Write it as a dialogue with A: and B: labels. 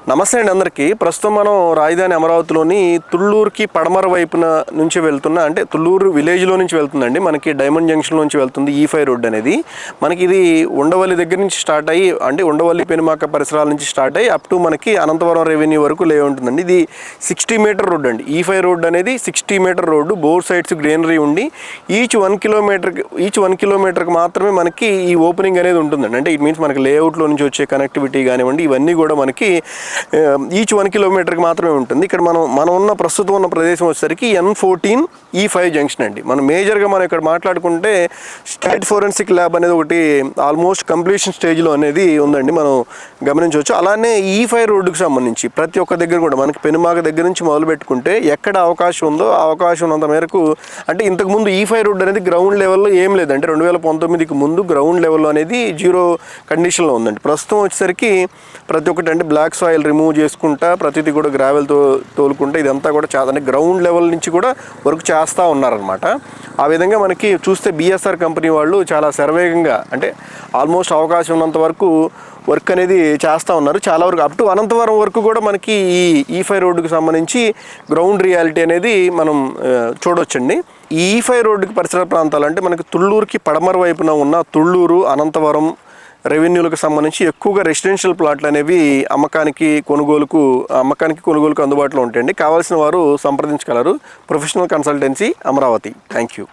A: నమస్తే అండి అందరికీ. ప్రస్తుతం మనం రాజధాని అమరావతిలోని తుళ్ళూరుకి పడమర వైపున నుంచి వెళ్తున్న, అంటే తుళ్ళూరు విలేజ్లో నుంచి వెళ్తుందండి. మనకి డైమండ్ జంక్షన్ నుంచి వెళ్తుంది E5 రోడ్ అనేది. మనకి ఇది ఉండవల్లి దగ్గర నుంచి స్టార్ట్ అయ్యి, అంటే ఉండవల్లి పెనుమాక పరిసరాల నుంచి స్టార్ట్ అయ్యి అప్ టు మనకి అనంతవరం రెవెన్యూ వరకు లే ఉంటుందండి. ఇది 60 మీటర్ రోడ్ అండి. E5 రోడ్ అనేది 60 మీటర్ రోడ్డు. బోర్ సైడ్స్ గ్రీనరీ ఉండి ఈచ్ 1 కిలోమీటర్కి మాత్రమే మనకి ఈ ఓపెనింగ్ అనేది ఉంటుందండి. అంటే ఇట్ మీన్స్ మనకి లేఅవుట్లో నుంచి వచ్చే కనెక్టివిటీ కానివ్వండి, ఇవన్నీ కూడా మనకి ఈచ్ 1 కిలోమీటర్కి మాత్రమే ఉంటుంది. ఇక్కడ మనం ఉన్న ప్రస్తుతం ఉన్న ప్రదేశం వచ్చేసరికి N14 E5 జంక్షన్ అండి. మనం మేజర్గా మనం ఇక్కడ మాట్లాడుకుంటే స్టేట్ ఫోరెన్సిక్ ల్యాబ్ అనేది ఒకటి ఆల్మోస్ట్ కంప్లీషన్ స్టేజ్లో అనేది ఉందండి, మనం గమనించవచ్చు. అలానే E5 రోడ్డుకి సంబంధించి ప్రతి ఒక్క దగ్గర కూడా మనకి పెనుమాక దగ్గర నుంచి మొదలు పెట్టుకుంటే ఎక్కడ అవకాశం ఉందో ఆ అవకాశం ఉన్నంత మేరకు, అంటే ఇంతకుముందు E5 రోడ్ అనేది గ్రౌండ్ లెవెల్లో ఏం లేదంటే 2019కి ముందు గ్రౌండ్ లెవెల్లో అనేది జీరో కండిషన్లో ఉందండి. ప్రస్తుతం వచ్చేసరికి ప్రతి ఒక్కటి అంటే బ్లాక్ సాయిల్ రిమూవ్ చేసుకుంటా ప్రతిదీ కూడా గ్రావెల్తో తోలుకుంటే ఇదంతా కూడా అంటే గ్రౌండ్ లెవెల్ నుంచి కూడా వర్క్ చేస్తూ ఉన్నారనమాట. ఆ విధంగా మనకి చూస్తే BSR కంపెనీ వాళ్ళు చాలా శరవేగంగా, అంటే ఆల్మోస్ట్ అవకాశం ఉన్నంత వరకు వర్క్ అనేది చేస్తూ ఉన్నారు. చాలా వరకు అప్ టు అనంతవరం వరకు కూడా మనకి ఈ E5 రోడ్డుకి సంబంధించి గ్రౌండ్ రియాలిటీ అనేది మనం చూడవచ్చండి. ఈ E5 రోడ్డుకి పరిసర ప్రాంతాలు అంటే మనకి తుళ్ళూరుకి పడమర వైపున ఉన్న తుళ్ళూరు, అనంతవరం రెవెన్యూలకు సంబంధించి ఎక్కువగా రెసిడెన్షియల్ ప్లాట్లు అనేవి అమ్మకానికి కొనుగోలుకు అందుబాటులో ఉంటాయండి. కావాల్సిన వారు సంప్రదించగలరు. Professional consultancy Amaravati. Thank you.